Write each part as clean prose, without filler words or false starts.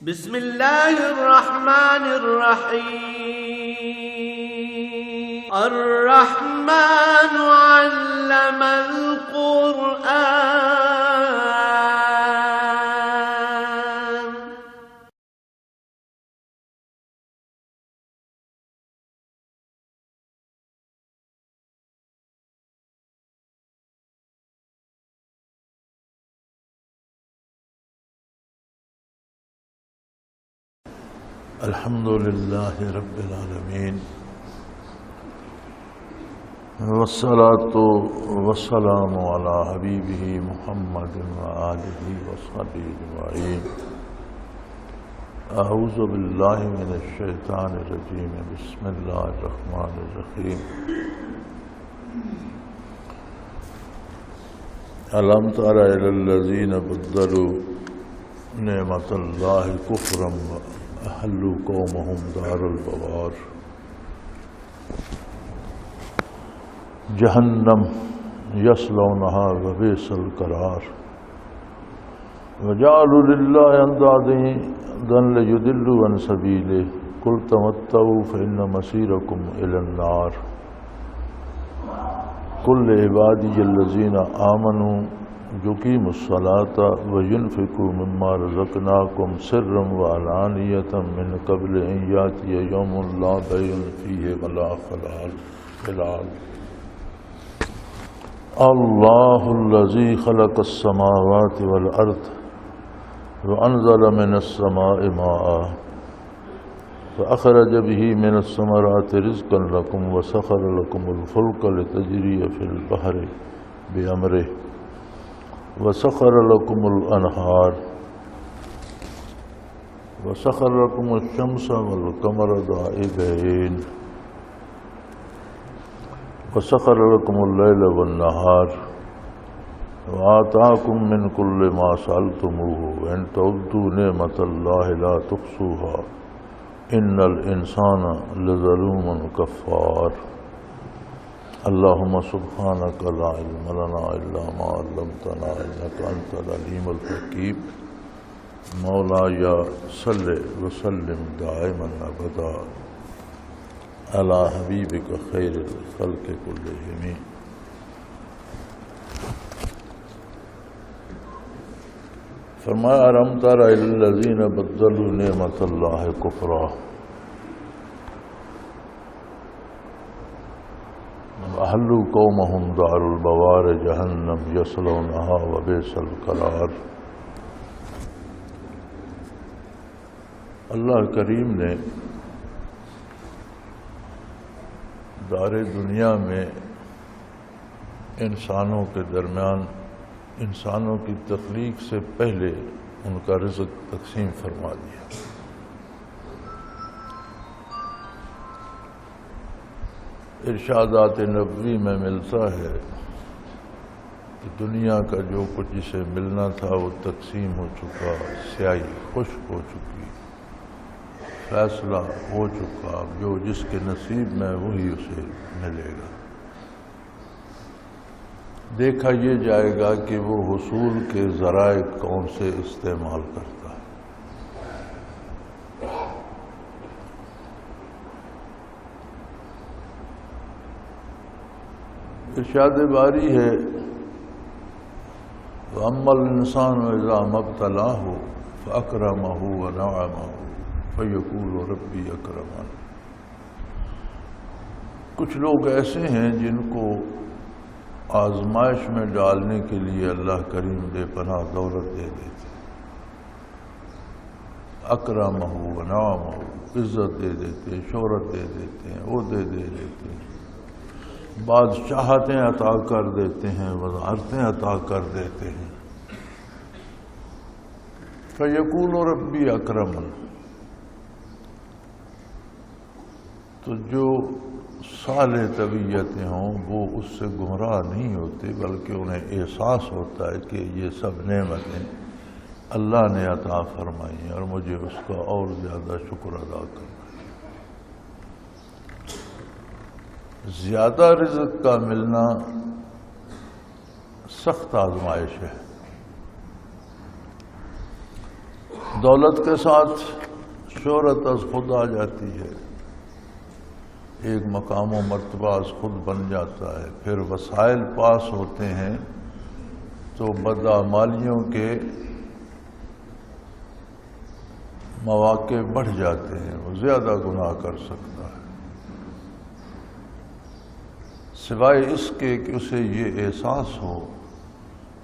بسم اللہ الرحمن الرحیم الرحمن علم القرآن الحمد للہ رب العالمین والصلاة والسلام علی حبیبہ محمد وآلہ وصحبہ اجمعین. اعوذ باللہ من الشیطان الرجیم. بسم اللہ الرحمن الرحیم. الم تر الی الذین بدلوا نعمت اللہ کفرا احلوا قومهم دار البوار جہنم یصلونها وبئس القرار وجعلوا للہ اندادا لیضلوا عن سبیلہ قل تمتعوا فإن مصیرکم الی النار قل لعبادی الذین آمنوا یقیموا الصلاۃ وینفقوا مما رزقناکم سرا وعلانیۃ من قبل ان یأتی یوم لا بیع فیہ ولا خلال. اللہ الذی خلق السماوات والارض وانزل من السماء ماء فأخرج به من الثمرات رزقا لكم وسخر لكم الفلك لتجري في البحر بأمره وسخر لكم الأنهار وسخر لكم الشمس والقمر دائبين وسخر لكم الليل والنهار وآتاكم من كل ما سألتموه وإن تعدوا نعمة الله لا تحصوها إن الإنسان لظلوم كفار. اللهم سبحانك لا علم لنا إلا ما علمتنا إنك أنت العليم الحكيم. مولاي صل وسلم دائما أبدا على حبيبك خير الخلق كلهم. فرمایا الم تر إلی الذین بدلوا نعمت اللہ کفرا احلوا قومهم دار البوار جہنم یصلونها وبئس القرار. اللہ کریم نے دار دنیا میں انسانوں کے درمیان انسانوں کی تخلیق سے پہلے ان کا رزق تقسیم فرما دیا. ارشادات نبوی میں ملتا ہے کہ دنیا کا جو کچھ جسے ملنا تھا وہ تقسیم ہو چکا، سیاہی خشک ہو چکی، فیصلہ ہو چکا. جو جس کے نصیب میں وہی اسے ملے گا. دیکھا یہ جائے گا کہ وہ حصول کے ذرائع کون سے استعمال کرتا ہے. ارشاد باری ہے وَأَمَّا الْإِنسَانُ إِذَا مَا ابْتَلَاهُ فَأَكْرَمَهُ وَنَعَمَهُ فَيَقُولُ رَبِّي أَكْرَمَنِ. کچھ لوگ ایسے ہیں جن کو آزمائش میں ڈالنے کے لیے اللہ کریم بے پناہ دولت دے دیتے، اکرمہ ونعمہ، عزت دے دیتے، شہرت دے دیتے ہیں، عہدے دے دیتے ہیں، بادشاہتیں عطا کر دیتے ہیں، وزارتیں عطا کر دیتے ہیں. فیقول ربی اکرمن. تو جو صالح طبیعتیں ہوں وہ اس سے گمراہ نہیں ہوتے، بلکہ انہیں احساس ہوتا ہے کہ یہ سب نعمتیں اللہ نے عطا فرمائی ہیں اور مجھے اس کا اور زیادہ شکر ادا کرنا ہے. زیادہ رزق کا ملنا سخت آزمائش ہے. دولت کے ساتھ شہرت از خود آ جاتی ہے، ایک مقام و مرتبہ از خود بن جاتا ہے، پھر وسائل پاس ہوتے ہیں تو بدعمالیوں کے مواقع بڑھ جاتے ہیں، وہ زیادہ گناہ کر سکتا ہے، سوائے اس کے کہ اسے یہ احساس ہو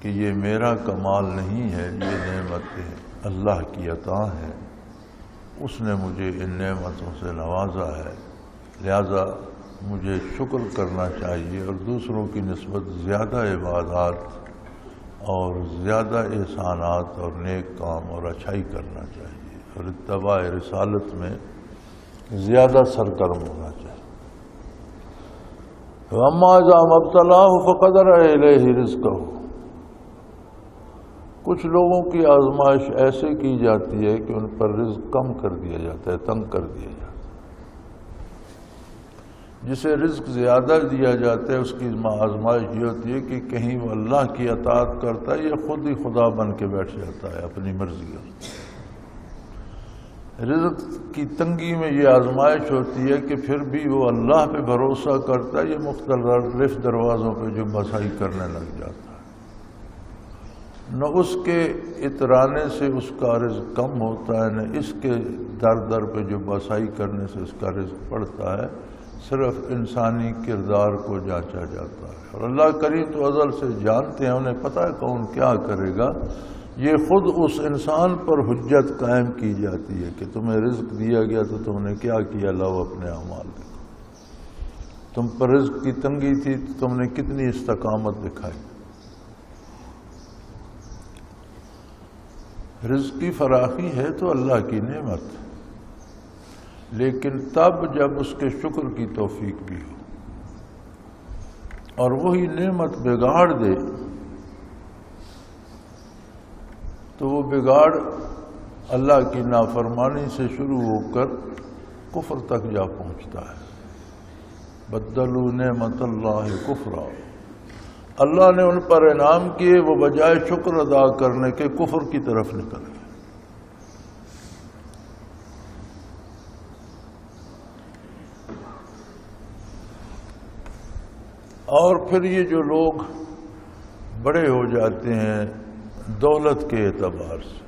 کہ یہ میرا کمال نہیں ہے، یہ نعمت اللہ کی عطا ہے، اس نے مجھے ان نعمتوں سے نوازا ہے، لہذا مجھے شکر کرنا چاہیے اور دوسروں کی نسبت زیادہ عبادات اور زیادہ احسانات اور نیک کام اور اچھائی کرنا چاہیے اور اتباع رسالت میں زیادہ سرگرم ہونا چاہیے۔ وَأَمَّا إِذَا مَا ابْتَلَاهُ فَقَدَرَ إِلَيْهِ رِزْقَهُ، کچھ لوگوں کی آزمائش ایسے کی جاتی ہے کہ ان پر رزق کم کر دیا جاتا ہے، تنگ کر دیا جاتا ہے۔ جسے رزق زیادہ دیا جاتا ہے اس کی آزمائش یہ ہوتی ہے کہ کہیں وہ اللہ کی اطاعت کرتا ہے یا خود ہی خدا بن کے بیٹھ جاتا ہے، اپنی مرضی کرتا ہے۔ رزق کی تنگی میں یہ آزمائش ہوتی ہے کہ پھر بھی وہ اللہ پہ بھروسہ کرتا ہے، یہ مختلف دروازوں پہ جو بسائی کرنے لگ جاتا ہے، نہ اس کے اترانے سے اس کا رزق کم ہوتا ہے، نہ اس کے در در پہ جو بسائی کرنے سے اس کا رزق بڑھتا ہے، صرف انسانی کردار کو جانچا جاتا ہے۔ اور اللہ کریم تو ازل سے جانتے ہیں، انہیں پتہ ہے کون کیا کرے گا، یہ خود اس انسان پر حجت قائم کی جاتی ہے کہ تمہیں رزق دیا گیا تو تم نے کیا کیا، لاؤ اپنے اعمال دیکھو، تم پر رزق کی تنگی تھی تو تم نے کتنی استقامت دکھائی۔ رزق کی فراخی ہے تو اللہ کی نعمت، لیکن تب جب اس کے شکر کی توفیق بھی ہو، اور وہی نعمت بگاڑ دے تو وہ بگاڑ اللہ کی نافرمانی سے شروع ہو کر کفر تک جا پہنچتا ہے۔ بدلوا نعمت اللہ کفرا، اللہ نے ان پر انعام کیے، وہ بجائے شکر ادا کرنے کے کفر کی طرف نکل گئے۔ اور پھر یہ جو لوگ بڑے ہو جاتے ہیں دولت کے اعتبار سے،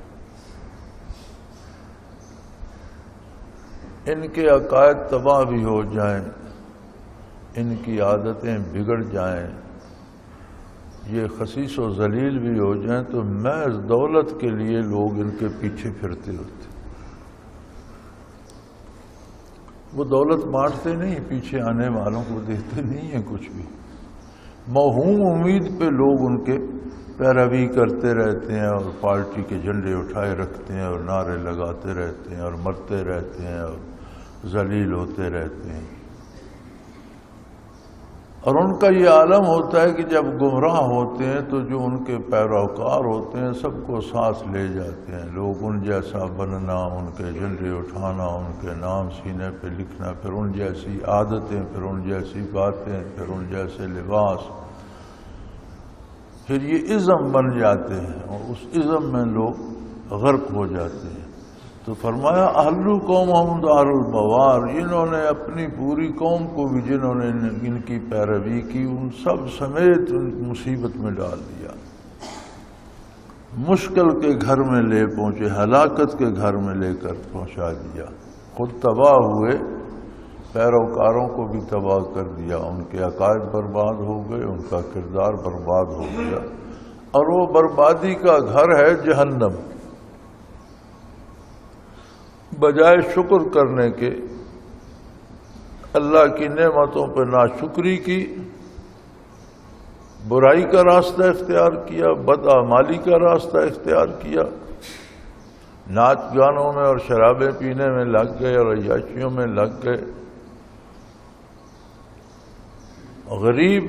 ان کے عقائد تباہ بھی ہو جائیں، ان کی عادتیں بگڑ جائیں، یہ خسیس و ذلیل بھی ہو جائیں، تو محض دولت کے لیے لوگ ان کے پیچھے پھرتے ہوتے، وہ دولت بانٹتے نہیں، پیچھے آنے والوں کو دیتے نہیں ہیں کچھ بھی، موہوم امید پہ لوگ ان کے پیروی کرتے رہتے ہیں اور پارٹی کے جھنڈے اٹھائے رکھتے ہیں اور نعرے لگاتے رہتے ہیں اور مرتے رہتے ہیں اور ذلیل ہوتے رہتے ہیں۔ اور ان کا یہ عالم ہوتا ہے کہ جب گمراہ ہوتے ہیں تو جو ان کے پیروکار ہوتے ہیں سب کو ساتھ لے جاتے ہیں، لوگ ان جیسا بننا، ان کے جھنڈے اٹھانا، ان کے نام سینے پہ لکھنا، پھر ان جیسی عادتیں، پھر ان جیسی باتیں، پھر ان جیسے لباس، پھر یہ ازم بن جاتے ہیں اور اس ازم میں لوگ غرق ہو جاتے ہیں۔ تو فرمایا اہلو قومہم دار البوار، انہوں نے اپنی پوری قوم کو بھی جنہوں نے ان کی پیروی کی ان سب سمیت مصیبت میں ڈال دیا، مشکل کے گھر میں لے پہنچے، ہلاکت کے گھر میں لے کر پہنچا دیا، خود تباہ ہوئے، پیروکاروں کو بھی تباہ کر دیا، ان کے عقائد برباد ہو گئے، ان کا کردار برباد ہو گیا، اور وہ بربادی کا گھر ہے جہنم۔ بجائے شکر کرنے کے اللہ کی نعمتوں پہ ناشکری کی، برائی کا راستہ اختیار کیا، بدعمالی کا راستہ اختیار کیا، ناچ گانوں میں اور شرابیں پینے میں لگ گئے اور عیاشیوں میں لگ گئے۔ غریب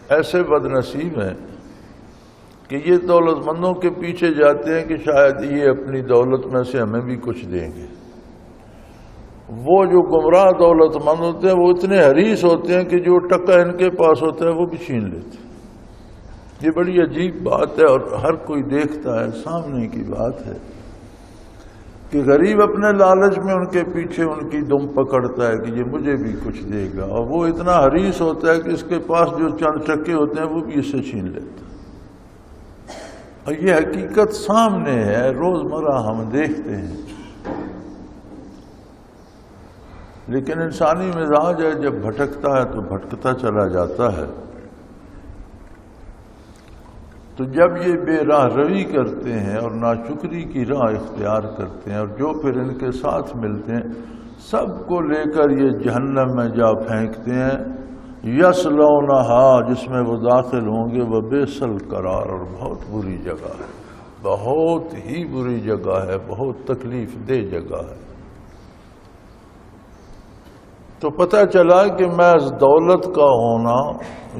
ایسے بد نصیب ہیں کہ یہ دولت مندوں کے پیچھے جاتے ہیں کہ شاید یہ اپنی دولت میں سے ہمیں بھی کچھ دیں گے۔ وہ جو گمراہ دولت مند ہوتے ہیں وہ اتنے حریص ہوتے ہیں کہ جو ٹکا ان کے پاس ہوتا ہے وہ بھی چھین لیتے ہیں۔ یہ بڑی عجیب بات ہے اور ہر کوئی دیکھتا ہے، سامنے کی بات ہے۔ کہ غریب اپنے لالچ میں ان کے پیچھے ان کی دم پکڑتا ہے کہ یہ مجھے بھی کچھ دے گا، اور وہ اتنا حریص ہوتا ہے کہ اس کے پاس جو چند ٹکے ہوتے ہیں وہ بھی اس سے چھین لیتا ہے۔ اور یہ حقیقت سامنے ہے، روزمرہ ہم دیکھتے ہیں۔ لیکن انسانی مزاج ہے، جب بھٹکتا ہے تو بھٹکتا چلا جاتا ہے۔ تو جب یہ بے راہ روی کرتے ہیں اور ناشکری کی راہ اختیار کرتے ہیں، اور جو پھر ان کے ساتھ ملتے ہیں سب کو لے کر یہ جہنم میں جا پھینکتے ہیں، یصلونہا، جس میں وہ داخل ہوں گے، وبئس القرار، اور بہت بری جگہ ہے، بہت ہی بری جگہ ہے، بہت تکلیف دہ جگہ ہے۔ تو پتہ چلا کہ محض دولت کا ہونا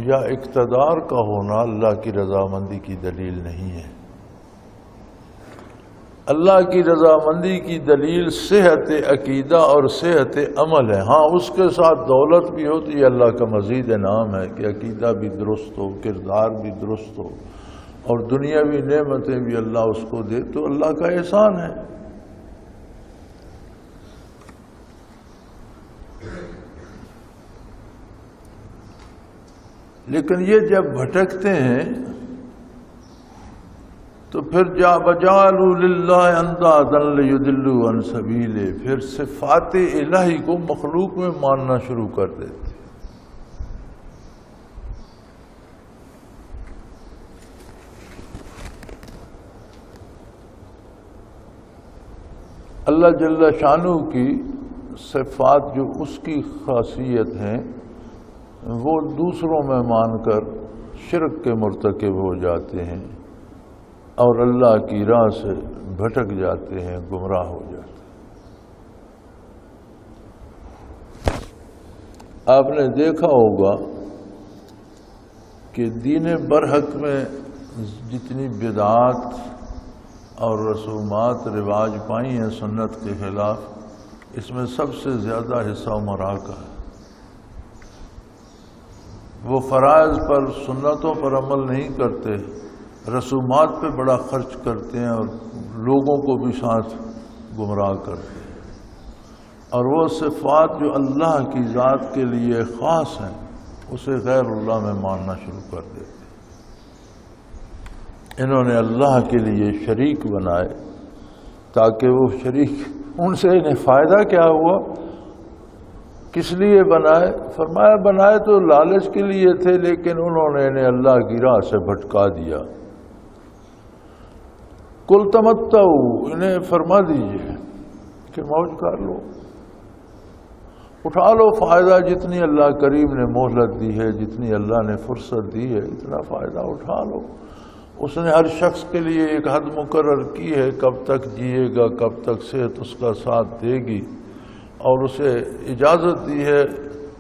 یا اقتدار کا ہونا اللہ کی رضامندی کی دلیل نہیں ہے۔ اللہ کی رضامندی کی دلیل صحت عقیدہ اور صحت عمل ہے۔ ہاں، اس کے ساتھ دولت بھی ہو تو یہ اللہ کا مزید انعام ہے کہ عقیدہ بھی درست ہو، کردار بھی درست ہو، اور دنیاوی نعمتیں بھی اللہ اس کو دے تو اللہ کا احسان ہے۔ لیکن یہ جب بھٹکتے ہیں تو پھر وَجَعَلُوا لِلَّهِ أَنْدَادًا لِيُضِلُّوا عَنْ سَبِيلِهِ، پھر صفات الہی کو مخلوق میں ماننا شروع کر دیتے۔ اللہ جل شانہ کی صفات جو اس کی خاصیت ہیں وہ دوسروں میں مان کر شرک کے مرتکب ہو جاتے ہیں اور اللہ کی راہ سے بھٹک جاتے ہیں، گمراہ ہو جاتے ہیں۔ آپ نے دیکھا ہوگا کہ دین برحق میں جتنی بدعات اور رسومات رواج پائی ہیں سنت کے خلاف، اس میں سب سے زیادہ حصہ عمراء کا ہے۔ وہ فرائض پر، سنتوں پر عمل نہیں کرتے، رسومات پہ بڑا خرچ کرتے ہیں اور لوگوں کو بھی ساتھ گمراہ کرتے ہیں، اور وہ صفات جو اللہ کی ذات کے لیے خاص ہیں اسے غیر اللہ میں ماننا شروع کر دیتے ہیں۔ انہوں نے اللہ کے لیے شریک بنائے تاکہ وہ شریک، ان سے انہیں فائدہ کیا ہوا، کس لیے بنائے؟ فرمایا بنائے تو لالچ کے لیے تھے، لیکن انہوں نے انہیں اللہ کی راہ سے بھٹکا دیا۔ کل تمتعوا، انہیں فرما دیجئے کہ موج کر لو، اٹھا لو فائدہ، جتنی اللہ کریم نے مہلت دی ہے، جتنی اللہ نے فرصت دی ہے، اتنا فائدہ اٹھا لو۔ اس نے ہر شخص کے لیے ایک حد مقرر کی ہے، کب تک جیے گا، کب تک صحت اس کا ساتھ دے گی، اور اسے اجازت دی ہے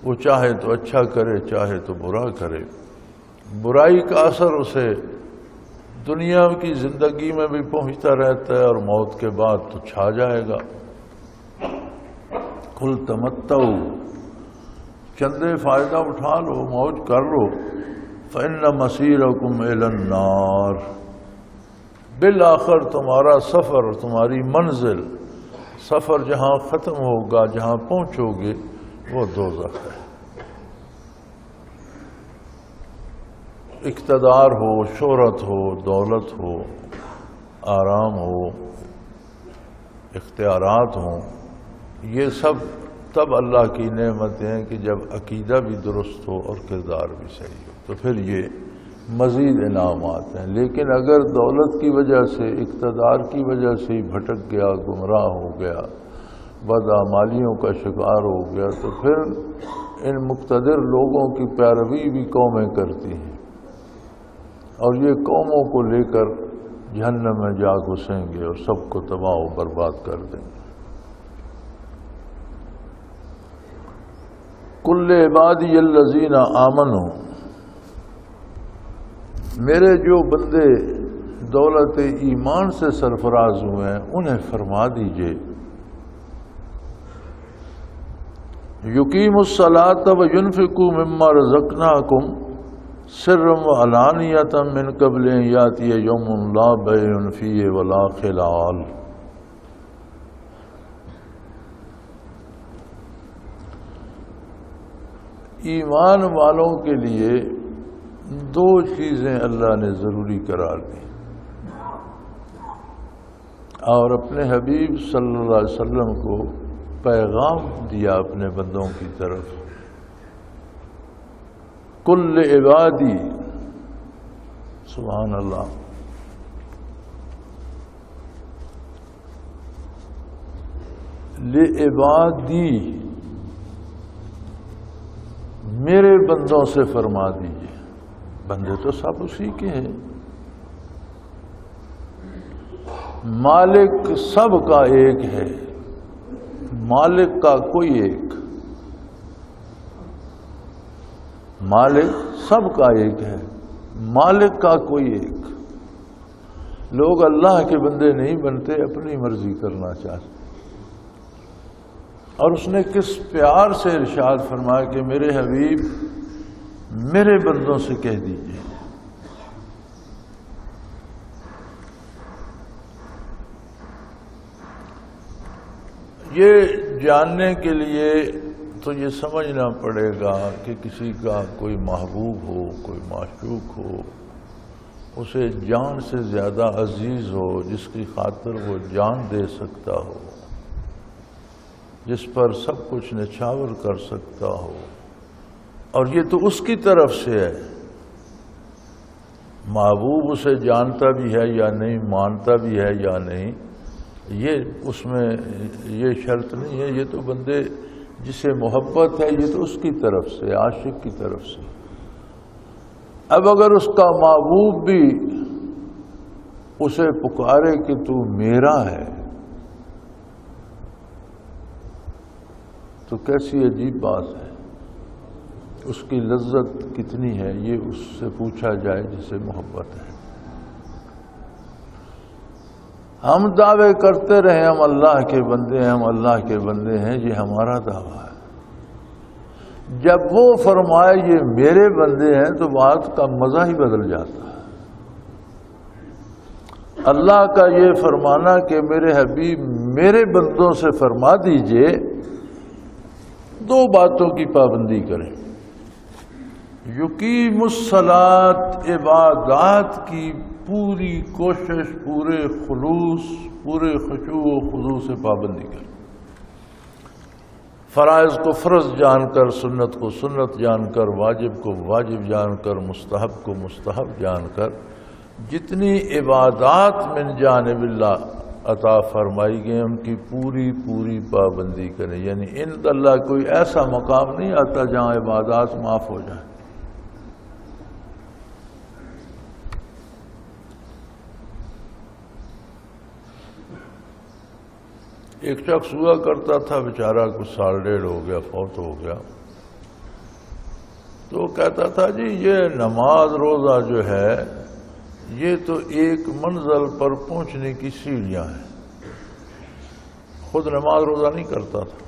وہ چاہے تو اچھا کرے، چاہے تو برا کرے۔ برائی کا اثر اسے دنیا کی زندگی میں بھی پہنچتا رہتا ہے اور موت کے بعد تو چھا جائے گا۔ کل تمتعوا، چندے فائدہ اٹھا لو، موج کر لو۔ فإن مصيركم إلى النار، بالآخر تمہارا سفر، تمہاری منزل، سفر جہاں ختم ہوگا، جہاں پہنچو گے، وہ دوزخ ہے۔ اقتدار ہو، شہرت ہو، دولت ہو، آرام ہو، اختیارات ہوں، یہ سب تب اللہ کی نعمتیں ہیں کہ جب عقیدہ بھی درست ہو اور کردار بھی صحیح ہو، تو پھر یہ مزید انعامات ہیں۔ لیکن اگر دولت کی وجہ سے، اقتدار کی وجہ سے ہی بھٹک گیا، گمراہ ہو گیا، بدعمالیوں کا شکار ہو گیا، تو پھر ان مقتدر لوگوں کی پیروی بھی قومیں کرتی ہیں، اور یہ قوموں کو لے کر جہنم میں جا گھسیں گے اور سب کو تباہ و برباد کر دیں گے۔ کل عبادی الذین آمنوا، میرے جو بندے دولت ایمان سے سرفراز ہوئے ہیں انہیں فرما دیجئے، یقیموا الصلاۃ وینفقوا مما رزقناکم سرا وعلانیۃ من قبل ان یاتی یوم لا بیع فیہ ولا خلال، ایمان والوں کے لیے دو چیزیں اللہ نے ضروری قرار دی اور اپنے حبیب صلی اللہ علیہ وسلم کو پیغام دیا اپنے بندوں کی طرف، کل عبادی، سبحان اللہ، لعبادی، میرے بندوں سے فرما دیجیے، بندے تو سب اسی کے ہیں، مالک سب کا ایک ہے، مالک کا کوئی ایک، مالک سب کا ایک ہے، مالک کا کوئی ایک۔ لوگ اللہ کے بندے نہیں بنتے، اپنی مرضی کرنا چاہتے، اور اس نے کس پیار سے ارشاد فرمایا کہ میرے حبیب میرے بندوں سے کہہ دیجیے۔ یہ جاننے کے لیے تو یہ سمجھنا پڑے گا کہ کسی کا کوئی محبوب ہو، کوئی معشوق ہو، اسے جان سے زیادہ عزیز ہو، جس کی خاطر وہ جان دے سکتا ہو، جس پر سب کچھ نچھاور کر سکتا ہو، اور یہ تو اس کی طرف سے ہے۔ محبوب اسے جانتا بھی ہے یا نہیں، مانتا بھی ہے یا نہیں، یہ اس میں یہ شرط نہیں ہے، یہ تو بندے جسے محبت ہے یہ تو اس کی طرف سے، عاشق کی طرف سے۔ اب اگر اس کا محبوب بھی اسے پکارے کہ تو میرا ہے تو کیسی عجیب بات ہے، اس کی لذت کتنی ہے یہ اس سے پوچھا جائے جسے محبت ہے۔ ہم دعوے کرتے رہے ہم اللہ کے بندے ہیں، ہم اللہ کے بندے ہیں، یہ ہمارا دعویٰ ہے۔ جب وہ فرمائے یہ میرے بندے ہیں تو بات کا مزہ ہی بدل جاتا ہے۔ اللہ کا یہ فرمانا کہ میرے حبیب میرے بندوں سے فرما دیجئے، دو باتوں کی پابندی کریں، یقیم الصلاۃ، عبادات کی پوری کوشش، پورے خلوص، پورے خشوع و خضوع سے پابندی کریں، فرائض کو فرض جان کر، سنت کو سنت جان کر، واجب کو واجب جان کر، مستحب کو مستحب جان کر، جتنی عبادات من جانب اللہ عطا فرمائی گئی ان کی پوری پوری پابندی کریں۔ یعنی عند اللہ کوئی ایسا مقام نہیں آتا جہاں عبادات معاف ہو جائیں۔ ایک شخص ہوا کرتا تھا، بیچارہ کچھ سال ڈیڑھ ہو گیا، فوت ہو گیا، تو کہتا تھا جی یہ نماز روزہ جو ہے یہ تو ایک منزل پر پہنچنے کی سیڑھیاں ہیں، خود نماز روزہ نہیں کرتا تھا،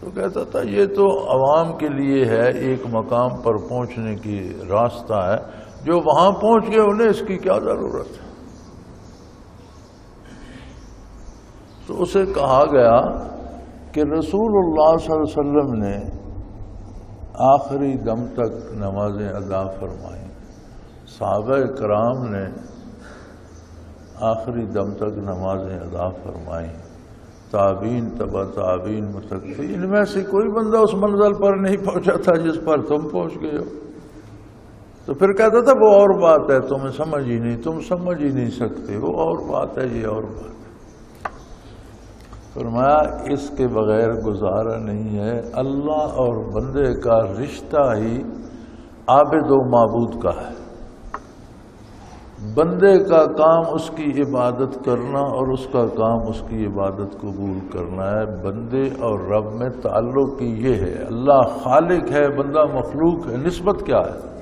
تو کہتا تھا یہ تو عوام کے لیے ہے، ایک مقام پر پہنچنے کی راستہ ہے، جو وہاں پہنچ گئے انہیں اس کی کیا ضرورت ہے۔ تو اسے کہا گیا کہ رسول اللہ صلی اللہ علیہ وسلم نے آخری دم تک نمازیں ادا فرمائیں، صحابہ کرام نے آخری دم تک نمازیں ادا فرمائیں، تابعین تبع تابعین متقی، ان میں سے کوئی بندہ اس منزل پر نہیں پہنچا تھا جس پر تم پہنچ گئے ہو۔ تو پھر کہتا تھا وہ اور بات ہے، تمہیں سمجھ ہی نہیں، تم سمجھ ہی نہیں سکتے، وہ اور بات ہے، یہ اور بات ہے۔ فرمایا اس کے بغیر گزارا نہیں ہے۔ اللہ اور بندے کا رشتہ ہی عابد و معبود کا ہے، بندے کا کام اس کی عبادت کرنا اور اس کا کام اس کی عبادت قبول کرنا ہے۔ بندے اور رب میں تعلق کی یہ ہے، اللہ خالق ہے، بندہ مخلوق ہے، نسبت کیا ہے؟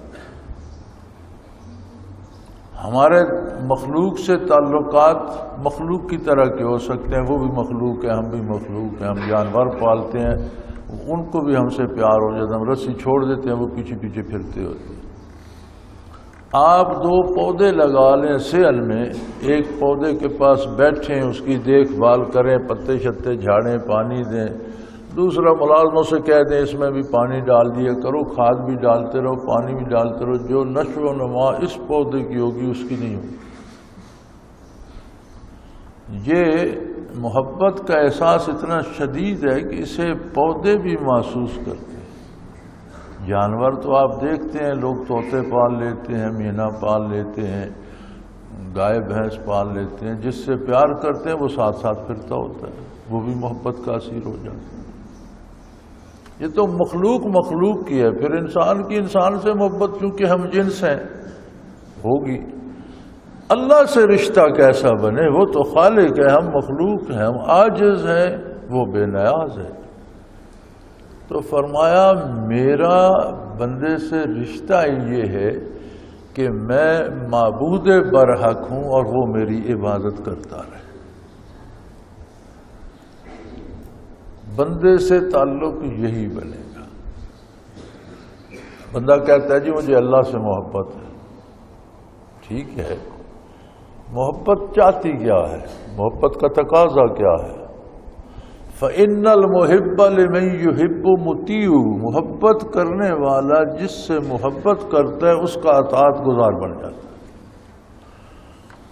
ہمارے مخلوق سے تعلقات مخلوق کی طرح کے ہو سکتے ہیں، وہ بھی مخلوق ہے، ہم بھی مخلوق ہیں، ہم جانور پالتے ہیں، ان کو بھی ہم سے پیار ہو جاتا ہے، ہم رسی چھوڑ دیتے ہیں، وہ پیچھے پیچھے پھرتے ہوتے ہیں۔ آپ دو پودے لگا لیں سیل میں، ایک پودے کے پاس بیٹھیں، اس کی دیکھ بھال کریں، پتے شتے جھاڑیں، پانی دیں، دوسرا ملازموں سے کہہ دیں اس میں بھی پانی ڈال دیا کرو، کھاد بھی ڈالتے رہو، پانی بھی ڈالتے رہو، جو نشو و نما اس پودے کی ہوگی اس کی نہیں ہوگی۔ یہ محبت کا احساس اتنا شدید ہے کہ اسے پودے بھی محسوس کرتے ہیں۔ جانور تو آپ دیکھتے ہیں، لوگ طوطے پال لیتے ہیں، مینا پال لیتے ہیں، گائے بھینس پال لیتے ہیں، جس سے پیار کرتے ہیں وہ ساتھ ساتھ پھرتا ہوتا ہے، وہ بھی محبت کا اسیر ہو جاتا ہے۔ یہ تو مخلوق کی ہے، پھر انسان کی انسان سے محبت چونکہ ہم جنس ہیں ہوگی۔ اللہ سے رشتہ کیسا بنے؟ وہ تو خالق ہے، ہم مخلوق ہیں، ہم عاجز ہیں، وہ بے نیاز ہے۔ تو فرمایا میرا بندے سے رشتہ یہ ہے کہ میں معبود برحق ہوں اور وہ میری عبادت کرتا رہے۔ بندے سے تعلق یہی بنے گا۔ بندہ کہتا ہے جی مجھے اللہ سے محبت ہے، ٹھیک ہے، محبت چاہتی کیا ہے؟ محبت کا تقاضا کیا ہے؟ فَإِنَّ الْمُحِبَّ لِمَن يُحِبُّ مُطِيعُ، محبت کرنے والا جس سے محبت کرتا ہے اس کا اطاعت گزار بن جاتا ہے،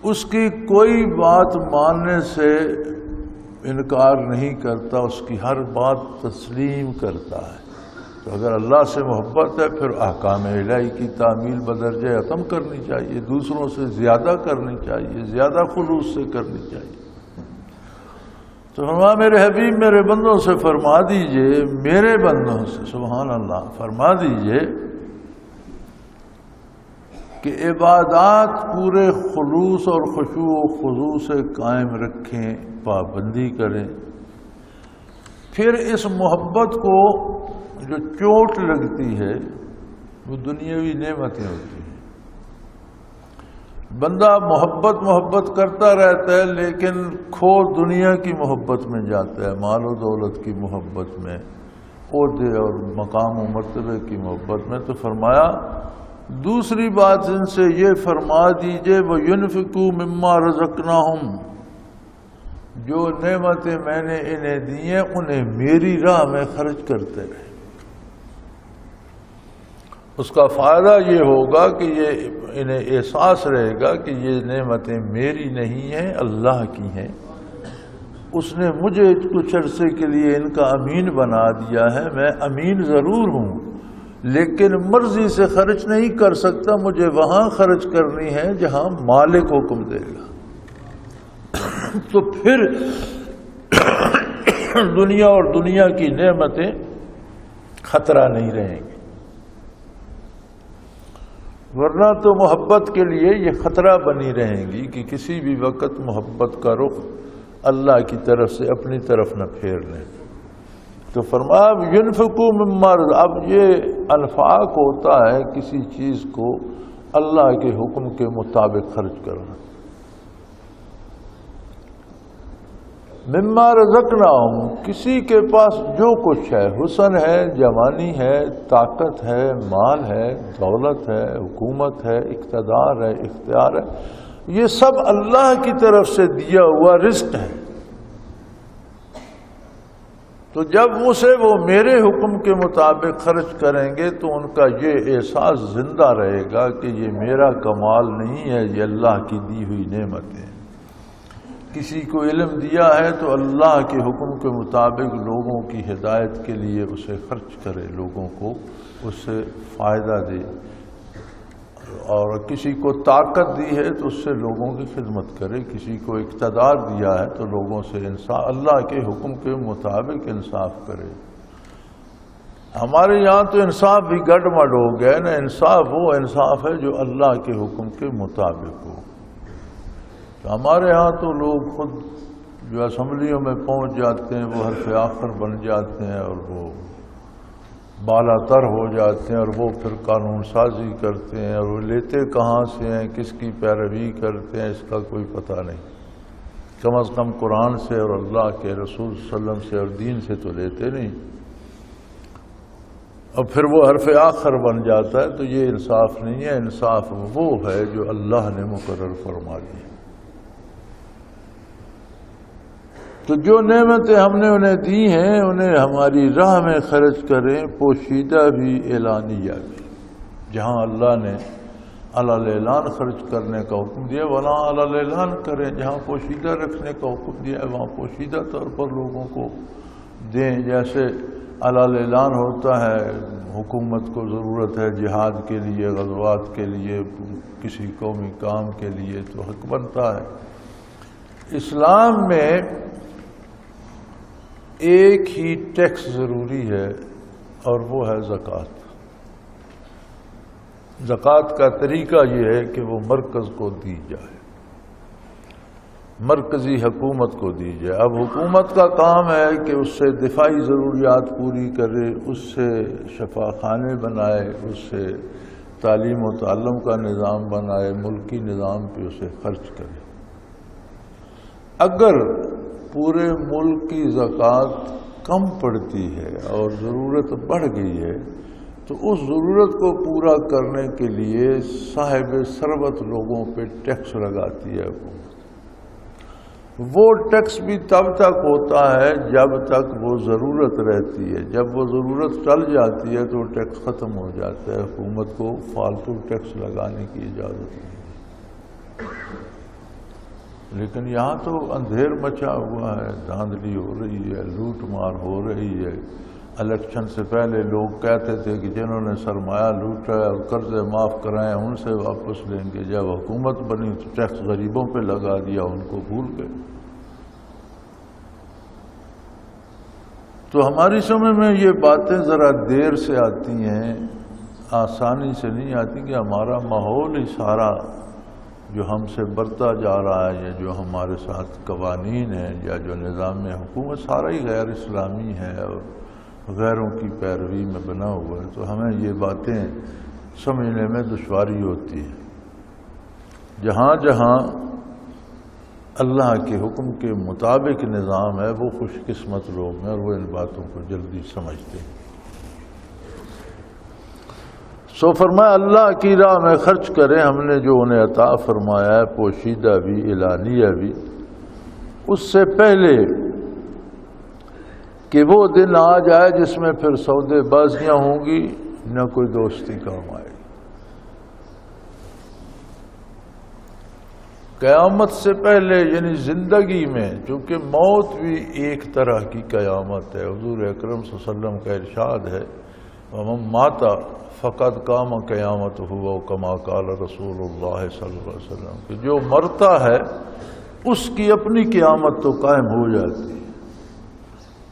اس کی کوئی بات ماننے سے انکار نہیں کرتا، اس کی ہر بات تسلیم کرتا ہے۔ تو اگر اللہ سے محبت ہے پھر احکام الہی کی تعمیل بدرجہ اتم کرنی چاہیے، دوسروں سے زیادہ کرنی چاہیے، زیادہ خلوص سے کرنی چاہیے۔ تو فرمایا میرے حبیب میرے بندوں سے فرما دیجئے، میرے بندوں سے سبحان اللہ فرما دیجئے کہ عبادات پورے خلوص اور خشوع و خضوع سے قائم رکھیں، پابندی کریں۔ پھر اس محبت کو جو چوٹ لگتی ہے وہ دنیاوی نعمتیں ہوتی ہیں۔ بندہ محبت کرتا رہتا ہے لیکن کھو دنیا کی محبت میں جاتا ہے، مال و دولت کی محبت میں، عہدے اور مقام و مرتبے کی محبت میں۔ تو فرمایا دوسری بات ان سے یہ فرما دیجئے وَيُنْفِقُوا مِمَّا رَزَقْنَاهُمْ، جو نعمتیں میں نے انہیں دی ہیں انہیں میری راہ میں خرچ کرتے رہے۔ اس کا فائدہ یہ ہوگا کہ یہ انہیں احساس رہے گا کہ یہ نعمتیں میری نہیں ہیں، اللہ کی ہیں۔ اس نے مجھے کچھ عرصے کے لیے ان کا امین بنا دیا ہے، میں امین ضرور ہوں لیکن مرضی سے خرچ نہیں کر سکتا، مجھے وہاں خرچ کرنی ہے جہاں مالک حکم دے گا۔ تو پھر دنیا اور دنیا کی نعمتیں خطرہ نہیں رہیں گی، ورنہ تو محبت کے لیے یہ خطرہ بنی رہیں گی کہ کسی بھی وقت محبت کا رخ اللہ کی طرف سے اپنی طرف نہ پھیر لیں۔ تو فرمایا ينفقوا مما، اب یہ انفاق ہوتا ہے کسی چیز کو اللہ کے حکم کے مطابق خرچ کرنا۔ مما رزقناہم، کسی کے پاس جو کچھ ہے، حسن ہے، جوانی ہے، طاقت ہے، مال ہے، دولت ہے، حکومت ہے، اقتدار ہے، اختیار ہے، یہ سب اللہ کی طرف سے دیا ہوا رزق ہے۔ تو جب اسے وہ میرے حکم کے مطابق خرچ کریں گے تو ان کا یہ احساس زندہ رہے گا کہ یہ میرا کمال نہیں ہے، یہ اللہ کی دی ہوئی نعمت ہے۔ کسی کو علم دیا ہے تو اللہ کے حکم کے مطابق لوگوں کی ہدایت کے لیے اسے خرچ کرے، لوگوں کو اس سے فائدہ دے، اور کسی کو طاقت دی ہے تو اس سے لوگوں کی خدمت کرے، کسی کو اقتدار دیا ہے تو لوگوں سے انصاف، اللہ کے حکم کے مطابق انصاف کرے۔ ہمارے یہاں تو انصاف بھی گڈ مڈ ہو گیا نا، انصاف وہ انصاف ہے جو اللہ کے حکم کے مطابق ہو۔ تو ہمارے ہاں تو لوگ خود جو اسمبلیوں میں پہنچ جاتے ہیں وہ حرف آخر بن جاتے ہیں اور وہ بالا تر ہو جاتے ہیں، اور وہ پھر قانون سازی کرتے ہیں، اور وہ لیتے کہاں سے ہیں، کس کی پیروی کرتے ہیں، اس کا کوئی پتہ نہیں۔ کم از کم قرآن سے اور اللہ کے رسول صلی اللہ علیہ وسلم سے اور دین سے تو لیتے نہیں، اور پھر وہ حرف آخر بن جاتا ہے۔ تو یہ انصاف نہیں ہے، انصاف وہ ہے جو اللہ نے مقرر فرما دیا۔ تو تو جو نعمتیں ہم نے انہیں دی ہیں انہیں ہماری راہ میں خرچ کریں، پوشیدہ بھی اعلانیہ بھی۔ جہاں اللہ نے علی الاعلان خرچ کرنے کا حکم دیا وہاں علی الاعلان کریں، جہاں پوشیدہ رکھنے کا حکم دیا ہے وہاں پوشیدہ طور پر لوگوں کو دیں۔ جیسے علی الاعلان ہوتا ہے، حکومت کو ضرورت ہے جہاد کے لیے، غزوات کے لیے، کسی قومی کام کے لیے، تو حق بنتا ہے۔ اسلام میں ایک ہی ٹیکس ضروری ہے اور وہ ہے زکوٰۃ۔ زکوٰۃ کا طریقہ یہ ہے کہ وہ مرکز کو دی جائے، مرکزی حکومت کو دی جائے۔ اب حکومت کا کام ہے کہ اس سے دفاعی ضروریات پوری کرے، اس سے شفا خانے بنائے، اس سے تعلیم و تعلم کا نظام بنائے، ملکی نظام پہ اسے خرچ کرے۔ اگر پورے ملک کی زکوٰۃ کم پڑتی ہے اور ضرورت بڑھ گئی ہے تو اس ضرورت کو پورا کرنے کے لیے صاحب ثروت لوگوں پہ ٹیکس لگاتی ہے حکومت۔ وہ ٹیکس بھی تب تک ہوتا ہے جب تک وہ ضرورت رہتی ہے، جب وہ ضرورت ٹل جاتی ہے تو ٹیکس ختم ہو جاتا ہے، حکومت کو فالتو ٹیکس لگانے کی اجازت نہیں۔ لیکن یہاں تو اندھیر مچا ہوا ہے، دھاندلی ہو رہی ہے، لوٹ مار ہو رہی ہے۔ الیکشن سے پہلے لوگ کہتے تھے کہ جنہوں نے سرمایہ لوٹا ہے اور قرضے معاف کرائے ان سے واپس لیں گے، جب حکومت بنی تو ٹیکس غریبوں پہ لگا دیا، ان کو بھول گئے۔ تو ہماری سمجھ میں یہ باتیں ذرا دیر سے آتی ہیں، آسانی سے نہیں آتی، کہ ہمارا ماحول ہی سارا جو ہم سے برتا جا رہا ہے، یا جو ہمارے ساتھ قوانین ہیں، یا جو نظام حکومت سارا ہی غیر اسلامی ہے اور غیروں کی پیروی میں بنا ہوا ہے، تو ہمیں یہ باتیں سمجھنے میں دشواری ہوتی ہے۔ جہاں جہاں اللہ کے حکم کے مطابق نظام ہے وہ خوش قسمت لوگ ہیں اور وہ ان باتوں کو جلدی سمجھتے ہیں۔ سو فرمایا اللہ کی راہ میں خرچ کریں، ہم نے جو انہیں عطا فرمایا ہے پوشیدہ بھی اعلانیہ بھی، اس سے پہلے کہ وہ دن آ جائے جس میں پھر سودے بازیاں ہوں گی، نہ کوئی دوستی کام آئے گی۔ قیامت سے پہلے یعنی زندگی میں، چونکہ موت بھی ایک طرح کی قیامت ہے، حضور اکرم صلی اللہ علیہ وسلم کا ارشاد ہے وَمَن مَاتَ فَقَدْ قَامَ قِیَامَتُهُ أَوْ كَمَا قَالَ رسول اللہ صلی اللہ علیہ وسلم، کہ جو مرتا ہے اس کی اپنی قیامت تو قائم ہو جاتی ہے۔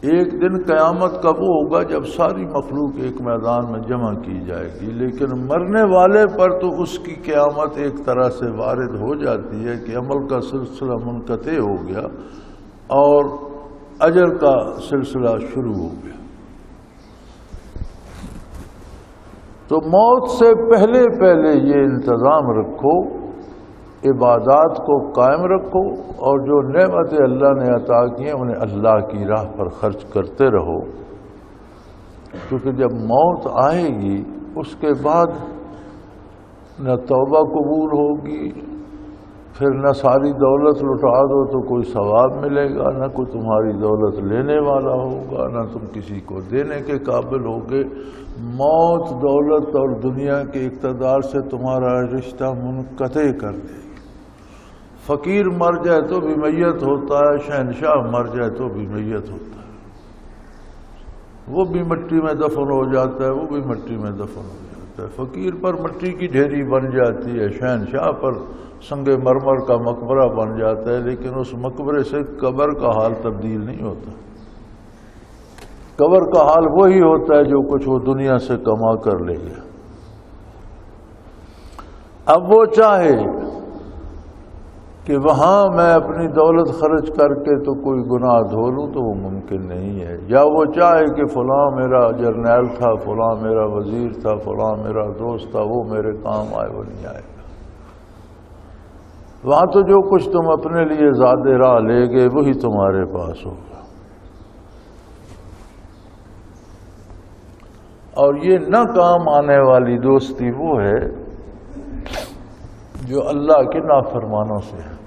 ایک دن قیامت کب ہوگا؟ جب ساری مخلوق ایک میدان میں جمع کی جائے گی، لیکن مرنے والے پر تو اس کی قیامت ایک طرح سے وارد ہو جاتی ہے کہ عمل کا سلسلہ منقطع ہو گیا اور اجر کا سلسلہ شروع ہو گیا۔ تو موت سے پہلے پہلے یہ انتظام رکھو، عبادات کو قائم رکھو، اور جو نعمتیں اللہ نے عطا کی ہیں انہیں اللہ کی راہ پر خرچ کرتے رہو، کیونکہ جب موت آئے گی اس کے بعد نہ توبہ قبول ہوگی، پھر نہ ساری دولت لٹا دو تو کوئی ثواب ملے گا، نہ کوئی تمہاری دولت لینے والا ہوگا، نہ تم کسی کو دینے کے قابل ہوگے۔ موت دولت اور دنیا کے اقتدار سے تمہارا رشتہ منقطع کر دے گی۔ فقیر مر جائے تو بھی میت ہوتا ہے، شہنشاہ مر جائے تو بھی میت ہوتا ہے، وہ بھی مٹی میں دفن ہو جاتا ہے، وہ بھی مٹی میں دفن ہو جاتا ہے۔ فقیر پر مٹی کی ڈھیری بن جاتی ہے، شہنشاہ پر سنگ مرمر کا مقبرہ بن جاتا ہے، لیکن اس مقبرے سے قبر کا حال تبدیل نہیں ہوتا۔ قبر کا حال وہی ہوتا ہے جو کچھ وہ دنیا سے کما کر لے گیا۔ اب وہ چاہے کہ وہاں میں اپنی دولت خرچ کر کے تو کوئی گناہ دھو لوں تو وہ ممکن نہیں ہے، یا وہ چاہے کہ فلاں میرا جرنیل تھا، فلاں میرا وزیر تھا، فلاں میرا دوست تھا، وہ میرے کام آئے، وہ نہیں آئے گا۔ وہاں تو جو کچھ تم اپنے لیے زیادہ راہ لے گئے وہی تمہارے پاس ہوگا۔ اور یہ نہ کام آنے والی دوستی وہ ہے جو اللہ کے نافرمانوں سے ہے۔